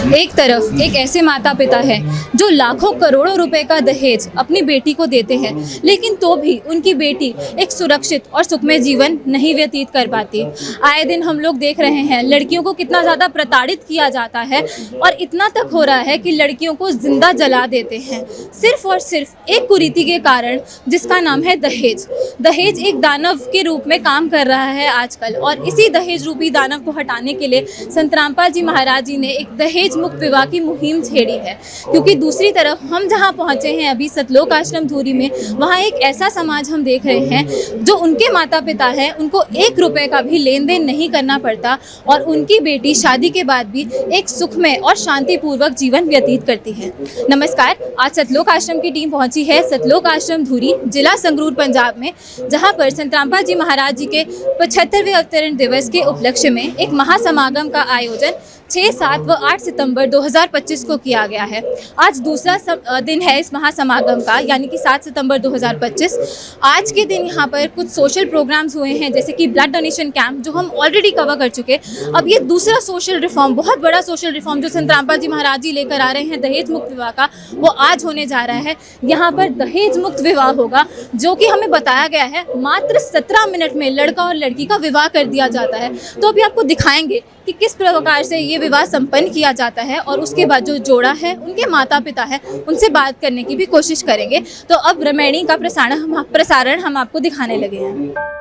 एक तरफ एक ऐसे माता पिता हैं जो लाखों करोड़ों रुपए का दहेज अपनी बेटी को देते हैं, लेकिन तो भी उनकी बेटी एक सुरक्षित और सुखमय जीवन नहीं व्यतीत कर पाती। आए दिन हम लोग देख रहे हैं लड़कियों को कितना ज़्यादा प्रताड़ित किया जाता है और इतना तक हो रहा है कि लड़कियों को जिंदा जला देते हैं, सिर्फ और सिर्फ एक कुरीति के कारण जिसका नाम है दहेज। दहेज एक दानव के रूप में काम कर रहा है आजकल, और इसी दहेज रूपी दानव को हटाने के लिए संत रामपाल जी महाराज जी ने एक दहेज मुक्त विवाह की मुहिम छेड़ी है। क्योंकि दूसरी तरफ हम जहां पहुंचे हैं अभी सतलोक आश्रम धूरी में, वहां एक ऐसा समाज हम देख रहे हैं जो उनके माता पिता हैं, उनको 1 रुपए का भी लेन देन नहीं करना पड़ता और उनकी बेटी शादी के बाद भी एक सुखमय और शांतिपूर्वक जीवन व्यतीत करती है। नमस्कार, आज सतलोक आश्रम की टीम पहुंची है सतलोक आश्रम धूरी, जिला संगरूर, पंजाब में, जहां पर संत रामपाल जी महाराज जी के 75वें अवतरण दिवस के उपलक्ष्य में एक महासमागम का आयोजन 6, 7 व 8 सितंबर 2025 को किया गया है। आज दूसरा दिन है इस महासमागम का, यानी कि 7 सितंबर 2025। आज के दिन यहाँ पर कुछ सोशल प्रोग्राम्स हुए हैं, जैसे कि ब्लड डोनेशन कैंप जो हम ऑलरेडी कवर कर चुके। अब ये दूसरा सोशल रिफॉर्म, बहुत बड़ा सोशल रिफॉर्म जो संत रामपाल जी महाराज जी लेकर आ रहे हैं दहेज मुक्त विवाह का, वो आज होने जा रहा है। यहाँ पर दहेज मुक्त विवाह होगा, जो कि हमें बताया गया है मात्र 17 मिनट में लड़का और लड़की का विवाह कर दिया जाता है। तो अभी आपको दिखाएंगे कि किस प्रकार से ये विवाह संपन्न किया जाता है, और उसके बाद जो जोड़ा है, उनके माता पिता है, उनसे बात करने की भी कोशिश करेंगे। तो अब रामायणी का प्रसारण हम आपको दिखाने लगे हैं।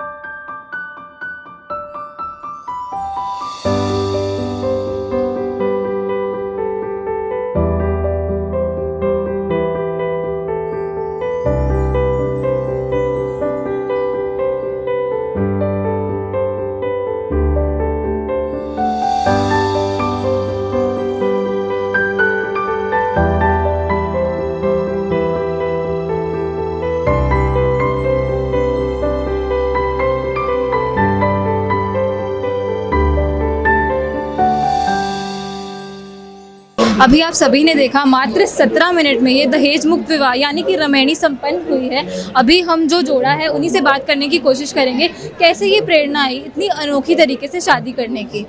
अभी आप सभी ने देखा मात्र 17 मिनट में ये दहेज मुक्त विवाह यानी कि रामायणी संपन्न हुई है। अभी हम जो जोड़ा है उन्हीं से बात करने की कोशिश करेंगे, कैसे ये प्रेरणा आई इतनी अनोखी तरीके से शादी करने की।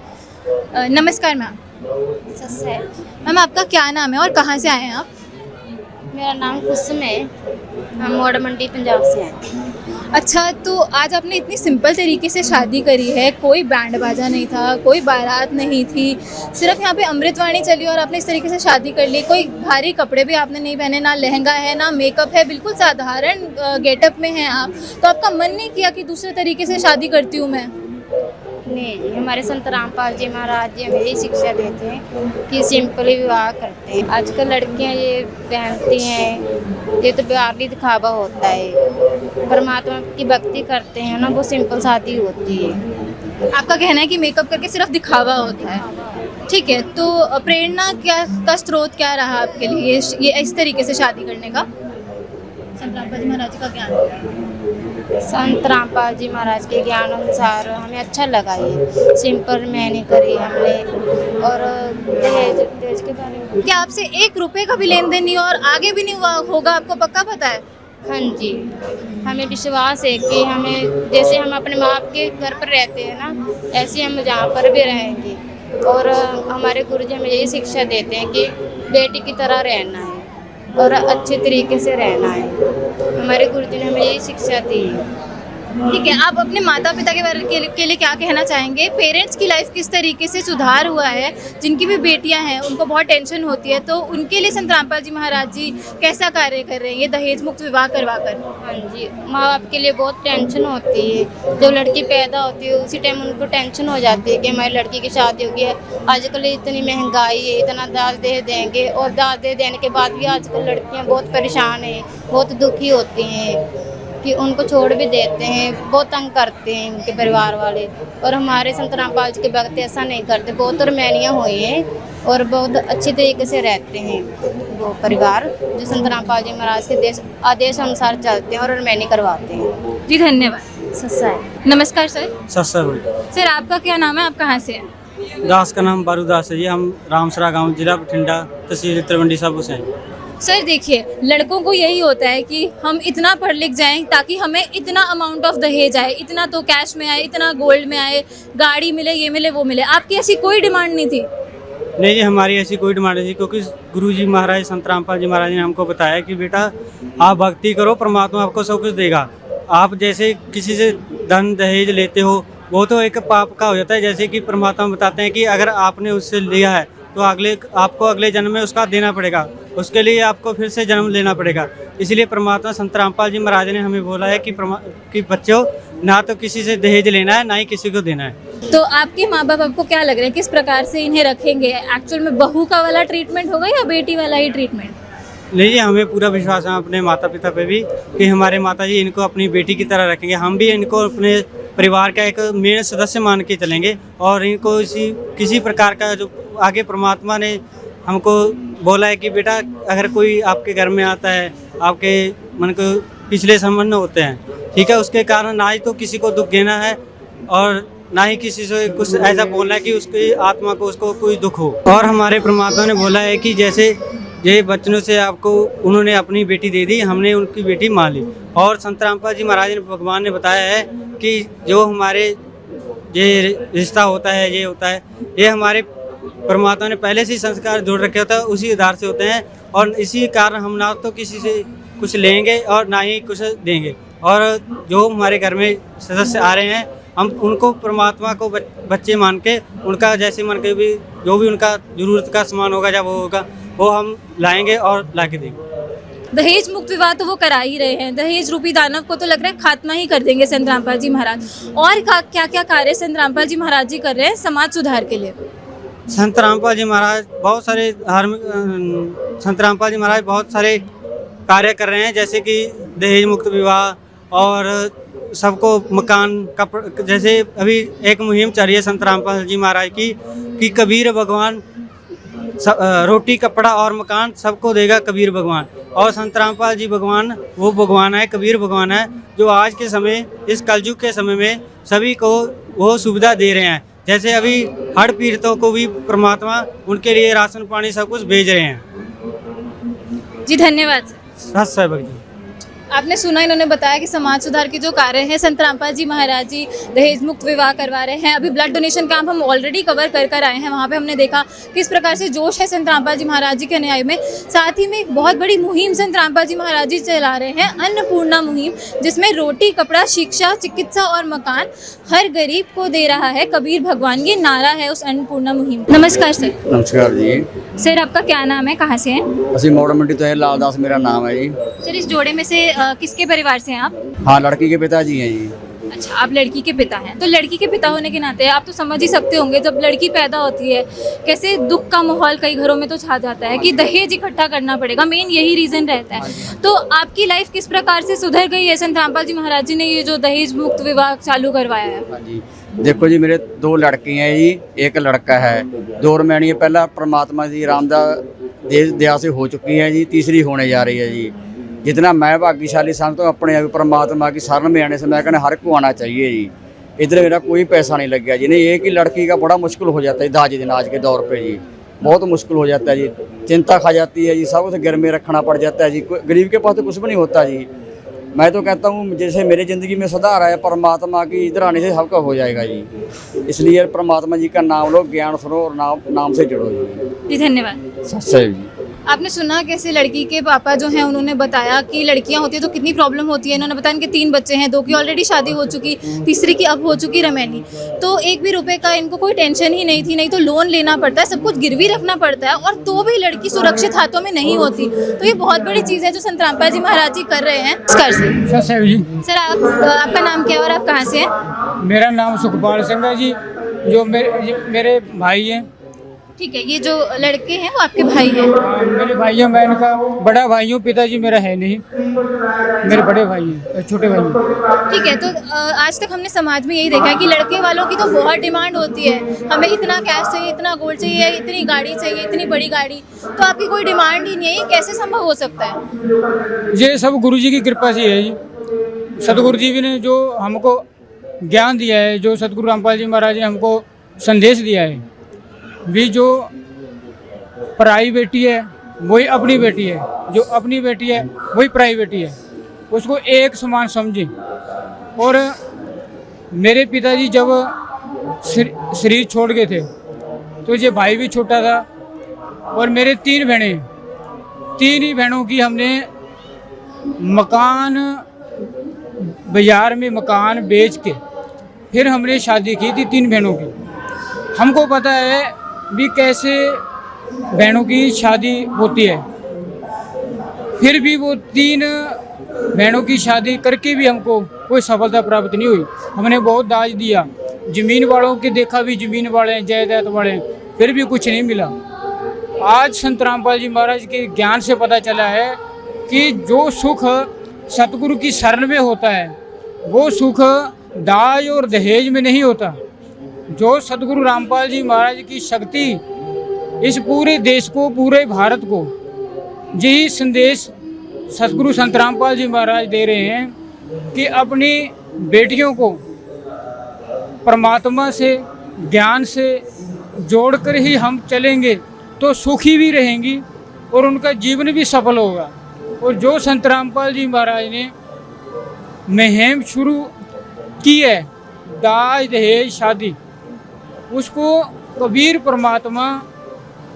नमस्कार मैम। मैम, आपका क्या नाम है और कहाँ से आए हैं आप? मेरा नाम कुसुम है, हम मोड़ मंडी पंजाब से हैं। अच्छा, तो आज आपने इतनी सिंपल तरीके से शादी करी है, कोई बैंड बाजा नहीं था, कोई बारात नहीं थी, सिर्फ यहाँ पे अमृतवाणी चली और आपने इस तरीके से शादी कर ली। कोई भारी कपड़े भी आपने नहीं पहने, ना लहंगा है ना मेकअप है, बिल्कुल साधारण गेटअप में हैं आप। तो आपका मन नहीं किया कि दूसरे तरीके से शादी करती हूँ मैं? नहीं जी, हमारे संत रामपाल जी महाराज जी हमें यही शिक्षा देते हैं कि सिंपल विवाह करते हैं। आजकल लड़कियां ये पहनती हैं, ये तो बाहरी दिखावा होता है। परमात्मा की भक्ति करते हैं ना, वो सिंपल शादी होती है। आपका कहना है कि मेकअप करके सिर्फ दिखावा होता है। ठीक है, तो प्रेरणा क्या का स्रोत क्या रहा आपके लिए ये इस तरीके से शादी करने का? संत रामपाल जी महाराज जी का ज्ञान। संत रामपाल जी महाराज के ज्ञान अनुसार हमें अच्छा लगा, ये सिंपल मैंने करी हमने। और दहेज के बारे में क्या आपसे 1 रुपए का भी लेन देन नहीं और आगे भी नहीं हुआ होगा, आपको पक्का पता है? हाँ जी, हमें विश्वास है कि हमें जैसे हम अपने माँ बाप के घर पर रहते हैं ना, ऐसे हम जहाँ पर भी रहेंगे। और हमारे गुरुजी हमें यही शिक्षा देते हैं कि बेटी की तरह रहना है और अच्छे तरीके से रहना है। हमारे गुरुजी ने हमें यही शिक्षा दी है। ठीक है, आप अपने माता पिता के बारे के लिए क्या कहना चाहेंगे? पेरेंट्स की लाइफ किस तरीके से सुधार हुआ है? जिनकी भी बेटियां हैं उनको बहुत टेंशन होती है, तो उनके लिए संत रामपाल जी महाराज जी कैसा कार्य कर रहे हैं ये दहेज मुक्त विवाह करवा कर? हाँ जी, माँ बाप के लिए बहुत टेंशन होती है। जब लड़की पैदा होती है उसी टाइम उनको टेंशन हो जाती है कि हमारी लड़की की शादी होगी है। आजकल इतनी महंगाई है, इतना दाज दे देंगे, और दाज दे देने के बाद भी आजकल लड़कियाँ बहुत परेशान हैं, बहुत दुखी होती हैं कि उनको छोड़ भी देते हैं, बहुत तंग करते हैं उनके परिवार वाले। और हमारे संत रामपाल जी के भक्त ऐसा नहीं करते, बहुत रमैनियाँ हुई हैं और बहुत अच्छी तरीके से रहते हैं वो परिवार जो संत रामपाल जी महाराज के आदेश अनुसार चलते हैं और रमैनी करवाते हैं। जी धन्यवाद। सस्सा है। नमस्कार सर। सर आपका क्या नाम है, आप कहाँ से हैं? दास का नाम बारूदास है जी, हम रामसरा गांव, जिला बठिंडा, तहसील तलवंडी साबू से हैं। सर देखिए, लड़कों को यही होता है कि हम इतना पढ़ लिख जाएं ताकि हमें इतना अमाउंट ऑफ दहेज आए, इतना तो कैश में आए, इतना गोल्ड में आए, गाड़ी मिले, ये मिले, वो मिले। आपकी ऐसी कोई डिमांड नहीं थी? नहीं जी, हमारी ऐसी कोई डिमांड नहीं, क्योंकि गुरु जी महाराज संत रामपाल जी महाराज ने हमको बताया कि बेटा आप भक्ति करो, परमात्मा आपको सब कुछ देगा। आप जैसे किसी से धन दहेज लेते हो वो तो एक पाप का हो जाता है। जैसे कि परमात्मा बताते हैं कि अगर आपने उससे लिया है तो आपको अगले जन्म में उसका देना पड़ेगा, उसके लिए आपको फिर से जन्म लेना पड़ेगा। इसलिए परमात्मा संत रामपाल जी महाराज ने हमें बोला है कि बच्चों, ना तो किसी से दहेज लेना है, ना ही किसी को देना है। तो आपके माँ बाप आपको क्या लग रहा है, किस प्रकार से इन्हें रखेंगे? एक्चुअल में बहू का वाला ट्रीटमेंट होगा या बेटी वाला ही ट्रीटमेंट? नहीं जी, हमें पूरा विश्वास है अपने माता पिता पे भी कि हमारे माता जी इनको अपनी बेटी की तरह रखेंगे। हम भी इनको अपने परिवार का एक मेन सदस्य मान के चलेंगे और इनको किसी प्रकार का जो आगे परमात्मा ने हमको बोला है कि बेटा अगर कोई आपके घर में आता है, आपके मन को पिछले संबंध होते हैं, ठीक है, उसके कारण ना ही तो किसी को दुख देना है और ना ही किसी से कुछ ऐसा बोलना है कि उसकी आत्मा को उसको कोई दुख हो। और हमारे परमात्मा ने बोला है कि जैसे ये बच्चों से आपको उन्होंने अपनी बेटी दे दी, हमने उनकी बेटी मान ली। और संत रामपाल जी महाराज ने भगवान ने बताया है कि जो हमारे ये रिश्ता होता है, ये होता है, ये हमारे परमात्मा ने पहले से ही संस्कार जोड़ रखे होता है, उसी आधार से होते हैं। और इसी कारण हम ना तो किसी से कुछ लेंगे और ना ही कुछ देंगे। और जो हमारे घर में सदस्य आ रहे हैं, हम उनको परमात्मा को बच्चे मान के उनका जैसे मन के भी जो भी उनका जरूरत का सामान होगा या वो होगा वो हम लाएंगे और ला के देंगे। दहेज मुक्त विवाह तो वो करा ही रहे हैं, दहेज रूपी दानव को तो लग रहा है खात्मा ही कर देंगे संत रामपाल जी महाराज। और क्या क्या कार्य संत रामपाल जी महाराज जी कर रहे हैं समाज सुधार के लिए? संत रामपाल जी महाराज बहुत सारे संत रामपाल जी महाराज बहुत सारे कार्य कर रहे हैं, जैसे कि दहेज मुक्त विवाह और सबको मकान का, जैसे अभी एक मुहिम चल रही है संत रामपाल जी महाराज की कि कबीर भगवान रोटी कपड़ा और मकान सबको देगा कबीर भगवान। और संत रामपाल जी भगवान वो भगवान है, कबीर भगवान है, जो आज के समय इस कलयुग के समय में सभी को वो सुविधा दे रहे हैं। जैसे अभी हड़ पीड़ितों को भी परमात्मा उनके लिए राशन पानी सब कुछ भेज रहे हैं। जी धन्यवाद। सत साहिब जी, आपने सुना, इन्होंने बताया कि समाज सुधार के जो कार्य हैं संत रामपाल जी महाराज जी दहेज मुक्त विवाह करवा रहे हैं। अभी ब्लड डोनेशन कैंप हम ऑलरेडी कवर कर आए हैं, वहाँ पे हमने देखा किस प्रकार से जोश है संत रामपाल जी महाराज जी के न्याय में। साथ ही में एक बहुत बड़ी मुहिम संत रामपाल जी महाराज जी चला रहे हैं, अन्नपूर्णा मुहिम, जिसमें रोटी कपड़ा शिक्षा चिकित्सा और मकान हर गरीब को दे रहा है कबीर भगवान। ये नारा है उस अन्नपूर्णा मुहिम। नमस्कार सर। नमस्कार जी। सर आपका क्या नाम है, कहाँ से हैं? ਅਸੀਂ ਮੋੜ ਮੰਡੀ ਤੋਂ है, लाल दास मेरा नाम है जी। सर इस जोड़े में से किसके परिवार से हैं आप? हाँ, लड़की के पिताजी हैं जी। अच्छा, आप लड़की के पिता हैं, तो लड़की के पिता होने के नाते आप तो समझ ही सकते होंगे जब लड़की पैदा होती है कैसे दुख का माहौल कई घरों में तो छा जाता है कि दहेज इकट्ठा करना पड़ेगा, मेन यही रीज़न रहता है। तो आपकी लाइफ किस प्रकार से सुधर गई है संत रामपाल जी महाराज जी ने ये जो दहेज मुक्त विवाह चालू करवाया है? हाँ जी, देखो जी, मेरे 2 लड़की हैं जी, एक लड़का है। 2 रमैनी पहला परमात्मा जी रामदास दया से हो चुकी है जी, तीसरी होने जा रही है जी। जितना मैं भाग्यशाली समझता हूँ अपने अभी परमात्मा की शरण में आने से, मैं कहना हर को आना चाहिए जी। इधर मेरा कोई पैसा नहीं लग गया जी। नहीं, एक ही लड़की का बड़ा मुश्किल हो जाता है दाज दिन आज के दौर पे जी, बहुत मुश्किल हो जाता है जी। चिंता खा जाती है जी, सब कुछ घर में रखना पड़ जाता है जी। गरीब के पास तो कुछ भी नहीं होता जी। मैं तो कहता हूँ जैसे मेरी ज़िंदगी में सुधार आया परमात्मा की इधर आने से सबका हो जाएगा जी। इसलिए परमात्मा जी का नाम लो, ज्ञान सुनो और नाम से जुड़ो जी। धन्यवाद। सही जी। आपने सुना कैसे लड़की के पापा जो हैं उन्होंने बताया कि लड़कियां होती है तो कितनी प्रॉब्लम होती है। इन्होंने बताया इनके 3 बच्चे हैं, 2 की ऑलरेडी शादी हो चुकी, तीसरी की अब हो चुकी रमैनी। तो एक भी रुपए का इनको कोई टेंशन ही नहीं थी, नहीं तो लोन लेना पड़ता है, सब कुछ गिरवी रखना पड़ता है, और तो भी लड़की सुरक्षित हाथों में नहीं होती। तो ये बहुत बड़ी चीज़ है जो संत रामपाल जी महाराज जी कर रहे हैं। सर आपका नाम क्या है और आप कहाँ से हैं? मेरा नाम सुखपाल सिंह है जी, जो मेरे भाई हैं। ठीक है, ये जो लड़के हैं वो आपके भाई हैं? मेरे भाई हैं, मैं इनका बड़ा भाई हूँ, पिताजी मेरा है नहीं, मेरे बड़े भाई हैं, छोटे भाई हैं। ठीक है, तो आज तक हमने समाज में यही देखा है कि लड़के वालों की तो बहुत डिमांड होती है, हमें इतना कैश चाहिए, इतना गोल्ड चाहिए, इतनी गाड़ी चाहिए, इतनी बड़ी गाड़ी। तो आपकी कोई डिमांड ही नहीं है, ये कैसे संभव हो सकता है? ये सब गुरु जी की कृपा से है जी। सतगुरु जी ने जो हमको ज्ञान दिया है, जो सतगुरु रामपाल जी महाराज ने हमको संदेश दिया है, भी जो पराई बेटी है वही अपनी बेटी है, जो अपनी बेटी है वही पराई बेटी है, उसको एक समान समझे। और मेरे पिताजी जब शरीर छोड़ गए थे तो ये भाई भी छोटा था और मेरे 3 बहनें, 3 ही बहनों की हमने मकान, बाजार में मकान बेच के फिर हमने शादी की थी 3 बहनों की। हमको पता है भी कैसे बहनों की शादी होती है, फिर भी वो 3 बहनों की शादी करके भी हमको कोई सफलता प्राप्त नहीं हुई। हमने बहुत दाज दिया, ज़मीन वालों के देखा भी ज़मीन वाले जायदाद वाले, फिर भी कुछ नहीं मिला। आज संत रामपाल जी महाराज के ज्ञान से पता चला है कि जो सुख सतगुरु की शरण में होता है वो सुख दाज और दहेज में नहीं होता। जो सतगुरु रामपाल जी महाराज की शक्ति इस पूरे देश को, पूरे भारत को यही संदेश सतगुरु संत रामपाल जी महाराज दे रहे हैं कि अपनी बेटियों को परमात्मा से, ज्ञान से जोड़कर ही हम चलेंगे तो सुखी भी रहेंगी और उनका जीवन भी सफल होगा। और जो संत रामपाल जी महाराज ने मुहिम शुरू की है दाज दहेज शादी, उसको कबीर परमात्मा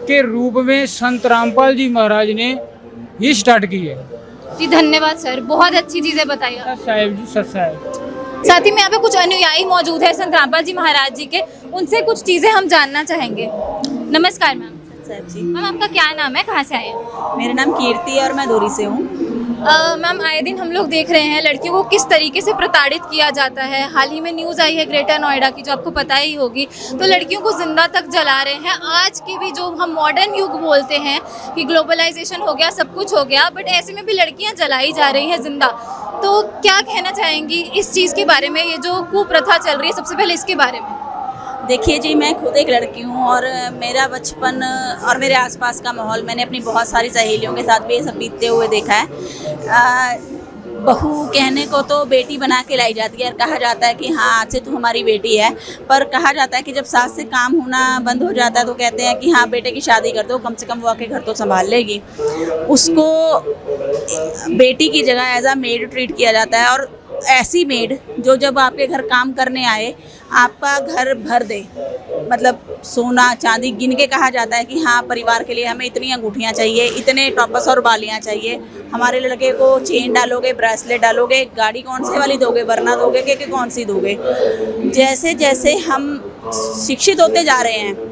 के रूप में संत रामपाल जी महाराज ने ही स्टार्ट की है। जी धन्यवाद सर, बहुत अच्छी चीज़ें बताई आप। सत साहेब जी, सत साहेब। साथ ही में यहाँ पे कुछ अनुयायी मौजूद है संत रामपाल जी महाराज जी के, उनसे कुछ चीज़ें हम जानना चाहेंगे। नमस्कार मैम। साहब जी, मैम आपका क्या नाम है, कहाँ से आए हैं? मेरा नाम कीर्ति है और मैं दूरी से हूँ। मैम आए दिन हम लोग देख रहे हैं लड़कियों को किस तरीके से प्रताड़ित किया जाता है। हाल ही में न्यूज़ आई है ग्रेटर नोएडा की, जो आपको पता ही होगी, तो लड़कियों को जिंदा तक जला रहे हैं। आज के भी जो हम मॉडर्न युग बोलते हैं कि ग्लोबलाइजेशन हो गया, सब कुछ हो गया, बट ऐसे में भी लड़कियां जलाई जा रही हैं जिंदा। तो क्या कहना चाहेंगी इस चीज़ के बारे में, ये जो कुप्रथा चल रही है, सबसे पहले इसके बारे में? देखिए जी, मैं खुद एक लड़की हूँ और मेरा बचपन और मेरे आसपास का माहौल मैंने अपनी बहुत सारी सहेलियों के साथ भी ये सब बीतते हुए देखा है। बहू कहने को तो बेटी बना के लाई जाती है और कहा जाता है कि हाँ आज से तू हमारी बेटी है, पर कहा जाता है कि जब सास से काम होना बंद हो जाता है तो कहते हैं कि हाँ बेटे की शादी कर दो, कम से कम वो आके घर तो संभाल लेगी। उसको बेटी की जगह एज अ मेड ट्रीट किया जाता है, और ऐसी मेड जो जब आपके घर काम करने आए आपका घर भर दे, मतलब सोना चांदी गिन के कहा जाता है कि हाँ परिवार के लिए हमें इतनी अंगूठियाँ चाहिए, इतने टॉपस और बालियाँ चाहिए, हमारे लड़के को चेन डालोगे, ब्रेसलेट डालोगे, गाड़ी कौन से वाली दोगे, वरना दोगे कि कौन सी दोगे। जैसे जैसे हम शिक्षित होते जा रहे हैं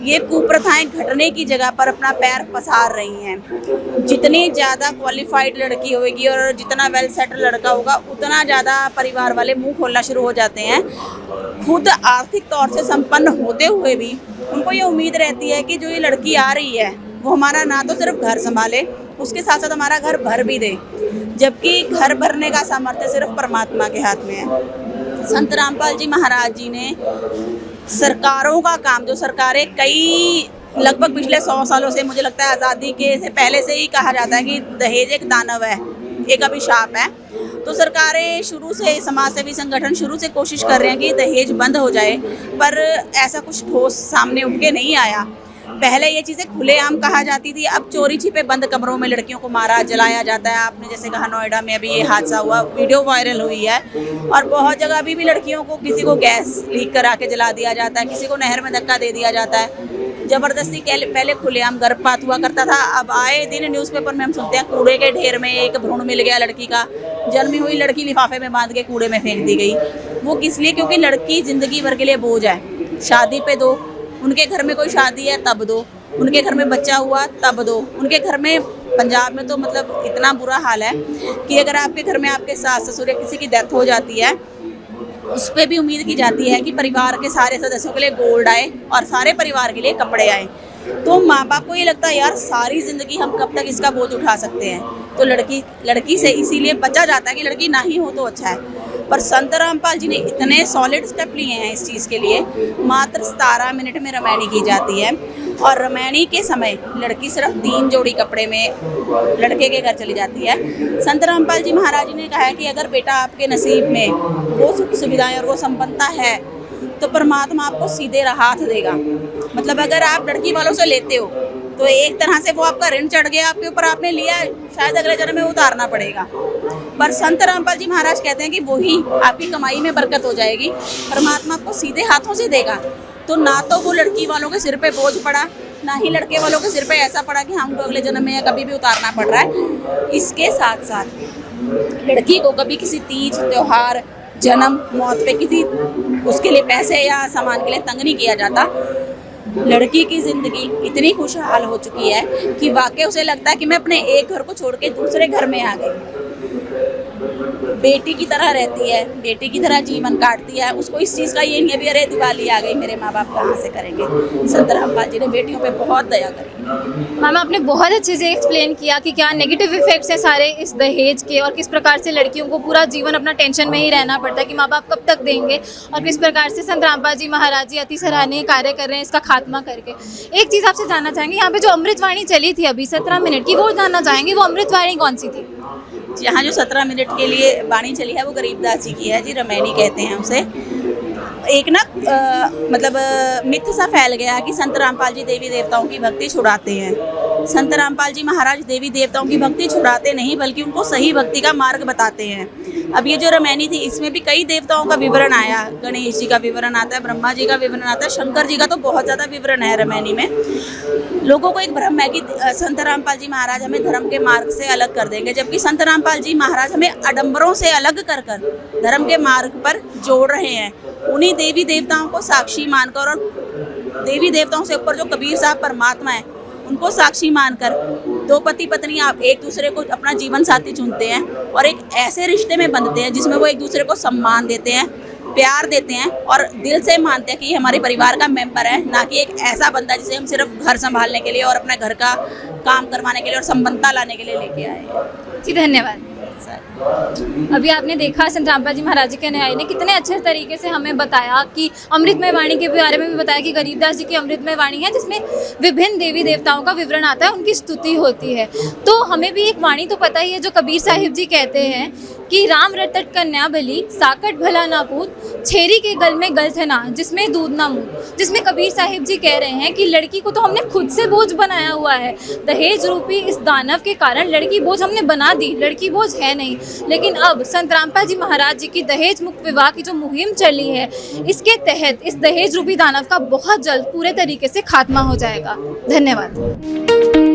ये कुप्रथाएं घटने की जगह पर अपना पैर पसार रही हैं। जितनी ज़्यादा क्वालिफाइड लड़की होगी और जितना वेल सेटल लड़का होगा उतना ज़्यादा परिवार वाले मुंह खोलना शुरू हो जाते हैं। खुद आर्थिक तौर से संपन्न होते हुए भी उनको ये उम्मीद रहती है कि जो ये लड़की आ रही है वो हमारा ना तो सिर्फ घर संभाले, उसके साथ साथ हमारा घर भर भी दे, जबकि घर भरने का सामर्थ्य सिर्फ परमात्मा के हाथ में है। संत रामपाल जी महाराज जी ने सरकारों का काम, जो सरकारें कई लगभग पिछले 100 सालों से, मुझे लगता है आज़ादी के से पहले से ही कहा जाता है कि दहेज एक दानव है, एक अभिशाप है। तो सरकारें शुरू से, समाज सेवी संगठन शुरू से कोशिश कर रहे हैं कि दहेज बंद हो जाए, पर ऐसा कुछ ठोस सामने उठ के नहीं आया। पहले ये चीज़ें खुलेआम कहा जाती थी, अब चोरी छिपे बंद कमरों में लड़कियों को मारा जलाया जाता है। आपने जैसे कहा नोएडा में अभी ये हादसा हुआ, वीडियो वायरल हुई है, और बहुत जगह अभी भी लड़कियों को, किसी को गैस लीक करा के जला दिया जाता है, किसी को नहर में धक्का दे दिया जाता है। ज़बरदस्ती पहले खुलेआम गर्भपात हुआ करता था, अब आए दिन न्यूज़पेपर में हम सुनते हैं कूड़े के ढेर में एक भ्रूण मिल गया लड़की का, जन्मी हुई लड़की लिफाफे में बांध के कूड़े में फेंक दी गई। वो किस लिए? क्योंकि लड़की ज़िंदगी भर के लिए बोझ है। शादी पे दो, उनके घर में कोई शादी है तब दो, उनके घर में बच्चा हुआ तब दो। उनके घर में, पंजाब में तो मतलब इतना बुरा हाल है कि अगर आपके घर में आपके सास ससुर या किसी की डेथ हो जाती है, उस पर भी उम्मीद की जाती है कि परिवार के सारे सदस्यों के लिए गोल्ड आए और सारे परिवार के लिए कपड़े आए। तो माँ बाप को ये लगता है यार सारी ज़िंदगी हम कब तक इसका बोझ उठा सकते हैं, तो लड़की से इसीलिए बचा जाता है कि लड़की ना ही हो तो अच्छा है। पर संत रामपाल जी ने इतने सॉलिड स्टेप लिए हैं इस चीज़ के लिए। मात्र 17 मिनट में रमैनी की जाती है, और रमैनी के समय लड़की सिर्फ 3 जोड़ी कपड़े में लड़के के घर चली जाती है। संत रामपाल जी महाराज जी ने कहा है कि अगर बेटा आपके नसीब में वो सुख सुविधाएं और वो संपन्नता है तो परमात्मा आपको सीधे हाथ देगा। मतलब अगर आप लड़की वालों से लेते हो तो एक तरह से वो आपका ऋण चढ़ गया आपके ऊपर, आपने लिया, शायद अगले जन्म में उतारना पड़ेगा। पर संत रामपाल जी महाराज कहते हैं कि वही आपकी कमाई में बरकत हो जाएगी, परमात्मा आपको सीधे हाथों से देगा। तो ना तो वो लड़की वालों के सिर पे बोझ पड़ा, ना ही लड़के वालों के सिर पे ऐसा पड़ा कि हमको अगले जन्म में या कभी भी उतारना पड़ रहा है। इसके साथ साथ लड़की को कभी किसी तीज त्योहार, जन्म, मौत पे किसी उसके लिए पैसे या सामान के लिए तंग नहीं किया जाता। लड़की की ज़िंदगी इतनी खुशहाल हो चुकी है कि वाकई उसे लगता है कि मैं अपने एक घर को छोड़ के दूसरे घर में आ गई। बेटी की तरह रहती है, बेटी की तरह जीवन काटती है। उसको इस चीज़ का ये नहीं है भी अरे दिवाली आ गई, मेरे माँ बाप कहाँ से करेंगे। संत रामपाल जी ने बेटियों पे बहुत दया करी। मैम, आपने बहुत अच्छे से एक्सप्लेन किया कि क्या नेगेटिव इफेक्ट्स हैं सारे इस दहेज के, और किस प्रकार से लड़कियों को पूरा जीवन अपना टेंशन में ही रहना पड़ता है कि माँ बाप कब तक देंगे, और किस प्रकार से संत रामपाल जी महाराज जी अति सराहनीय कार्य कर रहे हैं इसका खात्मा करके। एक चीज़ आपसे जानना चाहेंगे, यहाँ पे जो अमृतवाणी चली थी अभी 17 मिनट की, वो जानना चाहेंगे वो अमृतवाणी कौन सी थी? यहाँ जो 17 मिनट के लिए वाणी चली है वो गरीबदास जी की है जी, रमैनी कहते हैं उसे। एक ना मतलब मिथ सा फैल गया कि संत रामपाल जी देवी देवताओं की भक्ति छुड़ाते हैं। संत रामपाल जी महाराज देवी देवताओं की भक्ति छुड़ाते नहीं, बल्कि उनको सही भक्ति का मार्ग बताते हैं। अब ये जो रमैनी थी इसमें भी कई देवताओं का विवरण आया, गणेश जी का विवरण आता है, ब्रह्मा जी का विवरण आता है, शंकर जी का तो बहुत ज़्यादा विवरण है रमैनी में। लोगों को एक भ्रम है कि संत रामपाल जी महाराज हमें धर्म के मार्ग से अलग कर देंगे, जबकि संत रामपाल जी महाराज हमें आडंबरों से अलग कर कर धर्म के मार्ग पर जोड़ रहे हैं। उन्हीं देवी देवताओं को साक्षी मानकर, और देवी देवताओं से ऊपर जो कबीर साहब परमात्मा है उनको साक्षी मानकर दो पति पत्नी आप एक दूसरे को अपना जीवन साथी चुनते हैं और एक ऐसे रिश्ते में बंधते हैं जिसमें वो एक दूसरे को सम्मान देते हैं, प्यार देते हैं और दिल से मानते हैं कि ये हमारे परिवार का मेंबर है, ना कि एक ऐसा बंदा जिसे हम सिर्फ घर संभालने के लिए और अपने घर का काम करवाने के लिए और संबंधता लाने के लिए लेके आए हैं। जी धन्यवाद। अभी आपने देखा संत रामपाल जी महाराज जी के न्याय ने कितने अच्छे तरीके से हमें बताया कि अमृतमय वाणी के बारे में भी बताया कि गरीबदास जी की अमृतमय वाणी है जिसमें विभिन्न देवी देवताओं का विवरण आता है, उनकी स्तुति होती है। तो हमें भी एक वाणी तो पता ही है जो कबीर साहिब जी कहते हैं कि राम रटट कन्या भली, साकट भला ना पूत, छेरी के गल में गलथना, जिसमें दूध ना मूत। जिसमें कबीर साहिब जी कह रहे हैं कि लड़की को तो हमने खुद से बोझ बनाया हुआ है, दहेज रूपी इस दानव के कारण लड़की बोझ हमने बना दी, लड़की बोझ है नहीं। लेकिन अब संत रामपाल जी महाराज जी की दहेज मुक्त विवाह की जो मुहिम चली है, इसके तहत इस दहेज रूपी दानव का बहुत जल्द पूरे तरीके से खात्मा हो जाएगा। धन्यवाद।